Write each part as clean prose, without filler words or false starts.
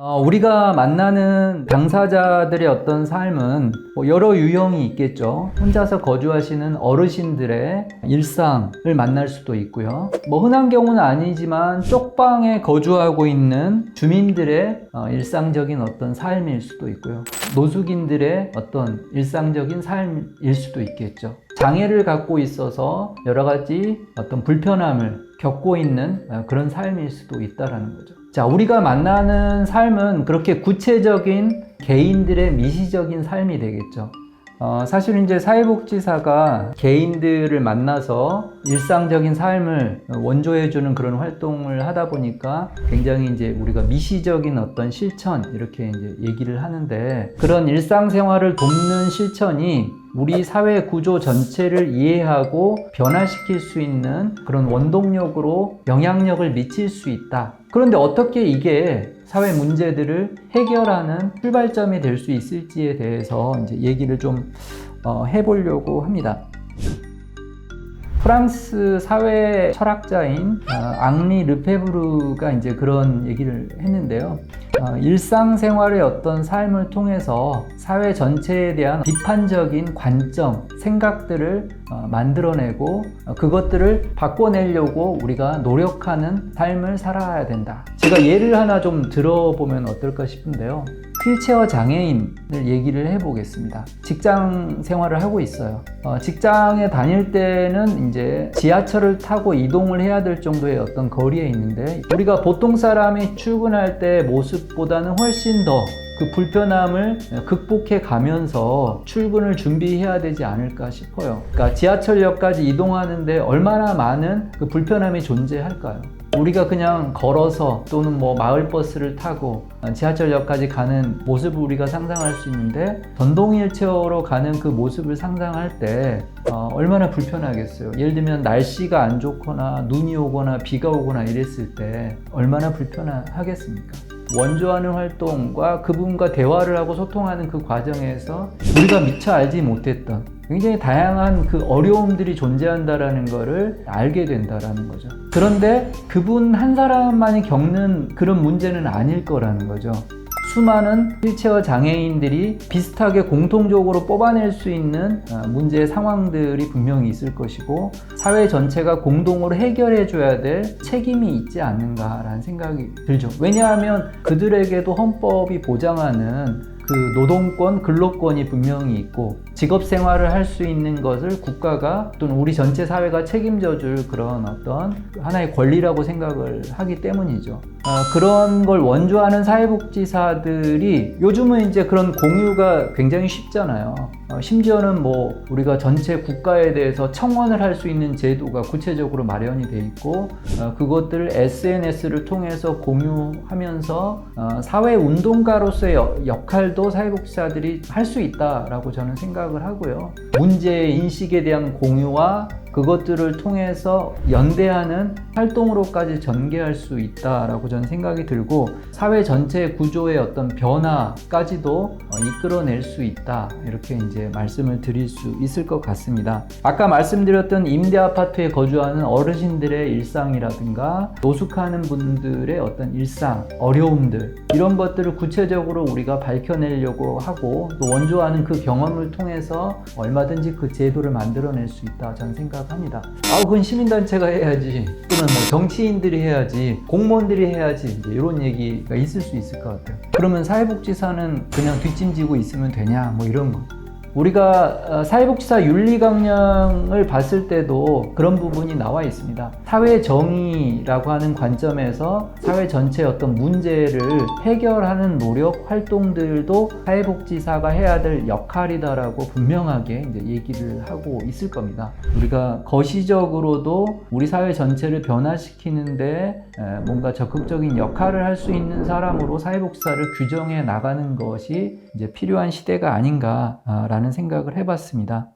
우리가 만나는 당사자들의 어떤 삶은 여러 유형이 있겠죠. 혼자서 거주하시는 어르신들의 일상을 만날 수도 있고요. 흔한 경우는 아니지만 쪽방에 거주하고 있는 주민들의 일상적인 어떤 삶일 수도 있고요. 노숙인들의 어떤 일상적인 삶일 수도 있겠죠. 장애를 갖고 있어서 여러 가지 어떤 불편함을 겪고 있는 그런 삶일 수도 있다는 거죠. 자, 우리가 만나는 삶은 그렇게 구체적인 개인들의 미시적인 삶이 되겠죠. 사실 이제 사회복지사가 개인들을 만나서 일상적인 삶을 원조해주는 그런 활동을 하다 보니까 굉장히 이제 우리가 미시적인 어떤 실천 이렇게 이제 얘기를 하는데, 그런 일상생활을 돕는 실천이 우리 사회 구조 전체를 이해하고 변화시킬 수 있는 그런 원동력으로 영향력을 미칠 수 있다. 그런데 어떻게 이게 사회 문제들을 해결하는 출발점이 될 수 있을지에 대해서 이제 얘기를 좀 해보려고 합니다. 프랑스 사회 철학자인 앙리 르페브르가 이제 그런 얘기를 했는데요. 일상생활의 어떤 삶을 통해서 사회 전체에 대한 비판적인 관점, 생각들을 만들어내고 그것들을 바꿔내려고 우리가 노력하는 삶을 살아야 된다. 제가 예를 하나 좀 들어보면 어떨까 싶은데요. 휠체어 장애인을 얘기를 해보겠습니다. 직장 생활을 하고 있어요. 직장에 다닐 때는 이제 지하철을 타고 이동을 해야 될 정도의 어떤 거리에 있는데, 우리가 보통 사람이 출근할 때 모습보다는 훨씬 더 그 불편함을 극복해 가면서 출근을 준비해야 되지 않을까 싶어요. 그러니까 지하철역까지 이동하는데 얼마나 많은 그 불편함이 존재할까요? 우리가 그냥 걸어서 또는 마을버스를 타고 지하철역까지 가는 모습을 우리가 상상할 수 있는데, 전동 휠체어로 가는 그 모습을 상상할 때 얼마나 불편하겠어요. 예를 들면 날씨가 안 좋거나 눈이 오거나 비가 오거나 이랬을 때 얼마나 불편하겠습니까? 원조하는 활동과 그분과 대화를 하고 소통하는 그 과정에서 우리가 미처 알지 못했던 굉장히 다양한 그 어려움들이 존재한다라는 것을 알게 된다라는 거죠. 그런데 그분 한 사람만이 겪는 그런 문제는 아닐 거라는 거죠. 수많은 휠체어 장애인들이 비슷하게 공통적으로 뽑아낼 수 있는 문제의 상황들이 분명히 있을 것이고, 사회 전체가 공동으로 해결해 줘야 될 책임이 있지 않는가라는 생각이 들죠. 왜냐하면 그들에게도 헌법이 보장하는 그 노동권, 근로권이 분명히 있고, 직업 생활을 할 수 있는 것을 국가가 또는 우리 전체 사회가 책임져 줄 그런 어떤 하나의 권리라고 생각을 하기 때문이죠. 그런 걸 원조하는 사회복지사들이 요즘은 이제 그런 공유가 굉장히 쉽잖아요. 심지어는 우리가 전체 국가에 대해서 청원을 할 수 있는 제도가 구체적으로 마련이 돼 있고, 그것들을 SNS를 통해서 공유하면서 사회운동가로서의 역할도 사회복지사들이 할 수 있다라고 저는 생각을 하고요. 문제 인식에 대한 공유와 그것들을 통해서 연대하는 활동으로까지 전개할 수 있다라고 저는 생각이 들고, 사회 전체의 구조의 어떤 변화까지도 이끌어낼 수 있다, 이렇게 이제 말씀을 드릴 수 있을 것 같습니다. 아까 말씀드렸던 임대 아파트에 거주하는 어르신들의 일상이라든가 노숙하는 분들의 어떤 일상, 어려움들, 이런 것들을 구체적으로 우리가 밝혀내려고 하고, 또 원조하는 그 경험을 통해서 얼마든지 그 제도를 만들어낼 수 있다, 저는 생각합니다. 그건 시민단체가 해야지, 또는 정치인들이 해야지, 공무원들이 해야지, 이제 이런 얘기가 있을 수 있을 것 같아요. 그러면 사회복지사는 그냥 뒷짐지고 있으면 되냐, 이런 거. 우리가 사회복지사 윤리강령을 봤을 때도 그런 부분이 나와 있습니다. 사회정의라고 하는 관점에서 사회 전체의 어떤 문제를 해결하는 노력, 활동들도 사회복지사가 해야 될 역할이다라고 분명하게 이제 얘기를 하고 있을 겁니다. 우리가 거시적으로도 우리 사회 전체를 변화시키는데 뭔가 적극적인 역할을 할 수 있는 사람으로 사회복지사를 규정해 나가는 것이 이제 필요한 시대가 아닌가라는 생각을 해봤습니다.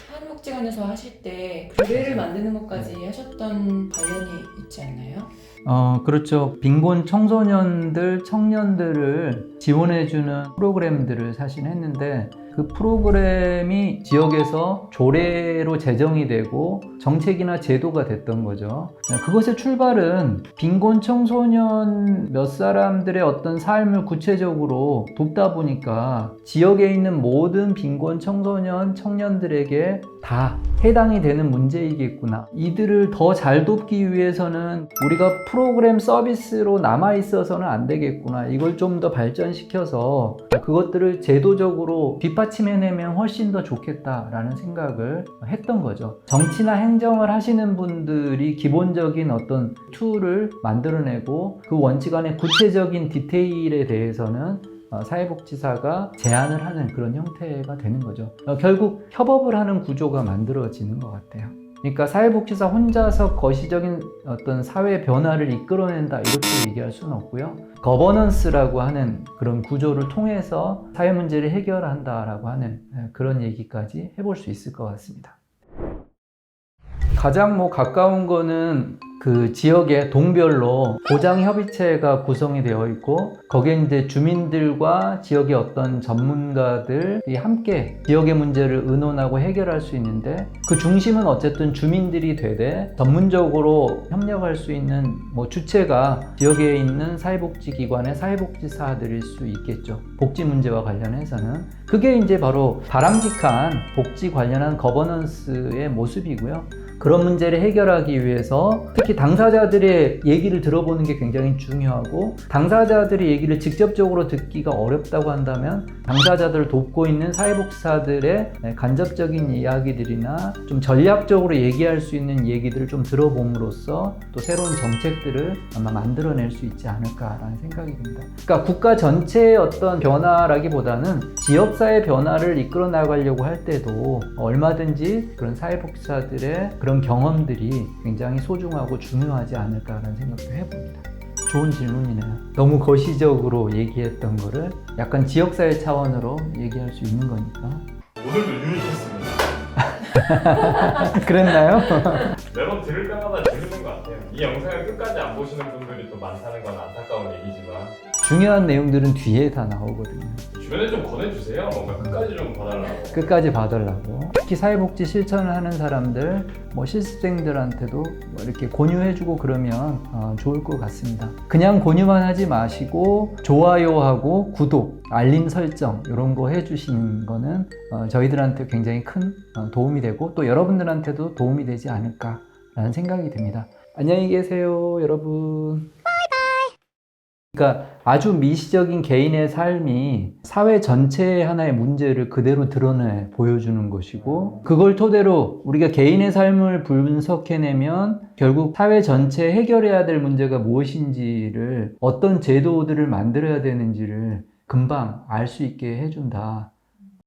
사회복지관에서 하실 때 교회를 만드는 것까지 하셨던 관련이 있지 않나요? 그렇죠. 빈곤 청소년들, 청년들을 지원해주는 프로그램들을 사실 했는데, 그 프로그램이 지역에서 조례로 제정이 되고 정책이나 제도가 됐던 거죠. 그것의 출발은 빈곤 청소년 몇 사람들의 어떤 삶을 구체적으로 돕다 보니까 지역에 있는 모든 빈곤 청소년 청년들에게 다 해당이 되는 문제이겠구나. 이들을 더 잘 돕기 위해서는 우리가 프로그램 서비스로 남아 있어서는 안 되겠구나. 이걸 좀 더 발전시켜서 그것들을 제도적으로 뒷받침해내면 훨씬 더 좋겠다라는 생각을 했던 거죠. 정치나 행정을 하시는 분들이 기본적인 어떤 툴을 만들어내고 그 원칙 안에 구체적인 디테일에 대해서는 사회복지사가 제안을 하는 그런 형태가 되는 거죠. 결국 협업을 하는 구조가 만들어지는 것 같아요. 그러니까 사회복지사 혼자서 거시적인 어떤 사회 변화를 이끌어낸다 이렇게 얘기할 수는 없고요. 거버넌스라고 하는 그런 구조를 통해서 사회 문제를 해결한다라고 하는 그런 얘기까지 해볼 수 있을 것 같습니다. 가장 가까운 거는 그 지역의 동별로 보장협의체가 구성이 되어 있고 거기에 이제 주민들과 지역의 어떤 전문가들이 함께 지역의 문제를 의논하고 해결할 수 있는데 그 중심은 어쨌든 주민들이 되되 전문적으로 협력할 수 있는 주체가 지역에 있는 사회복지기관의 사회복지사들일 수 있겠죠. 복지 문제와 관련해서는 그게 이제 바로 바람직한 복지 관련한 거버넌스의 모습이고요. 그런 문제를 해결하기 위해서 특히 당사자들의 얘기를 들어보는 게 굉장히 중요하고 당사자들의 얘기를 직접적으로 듣기가 어렵다고 한다면 당사자들을 돕고 있는 사회복지사들의 간접적인 이야기들이나 좀 전략적으로 얘기할 수 있는 얘기들을 좀 들어봄으로써 또 새로운 정책들을 아마 만들어낼 수 있지 않을까라는 생각이 듭니다. 그러니까 국가 전체의 어떤 변화라기보다는 지역사회 변화를 이끌어 나가려고 할 때도 얼마든지 그런 사회복지사들의 그런 경험들이 굉장히 소중하고 중요하지 않을까라는 생각도 해봅니다. 좋은 질문이네요. 너무 거시적으로 얘기했던 거를 약간 지역사회 차원으로 얘기할 수 있는 거니까. 오늘도 유익했습니다. 그랬나요? 매번 들을 때마다 재밌는 것 같아요. 이 영상을 끝까지 안 보시는 분들이 또 많다는 건 안타까운 얘기지만 중요한 내용들은 뒤에 다 나오거든요. 주변에 좀 권해주세요. 뭔가 끝까지 좀 봐달라고. 끝까지 봐달라고. 특히 사회복지 실천을 하는 사람들, 실습생들한테도 이렇게 공유해주고 그러면 좋을 것 같습니다. 그냥 공유만 하지 마시고 좋아요하고 구독, 알림 설정 이런 거 해주시는 거는 저희들한테 굉장히 큰 도움이 되고 또 여러분들한테도 도움이 되지 않을까라는 생각이 듭니다. 안녕히 계세요, 여러분. 그러니까 아주 미시적인 개인의 삶이 사회 전체의 하나의 문제를 그대로 드러내 보여주는 것이고 그걸 토대로 우리가 개인의 삶을 분석해내면 결국 사회 전체에 해결해야 될 문제가 무엇인지를 어떤 제도들을 만들어야 되는지를 금방 알 수 있게 해준다.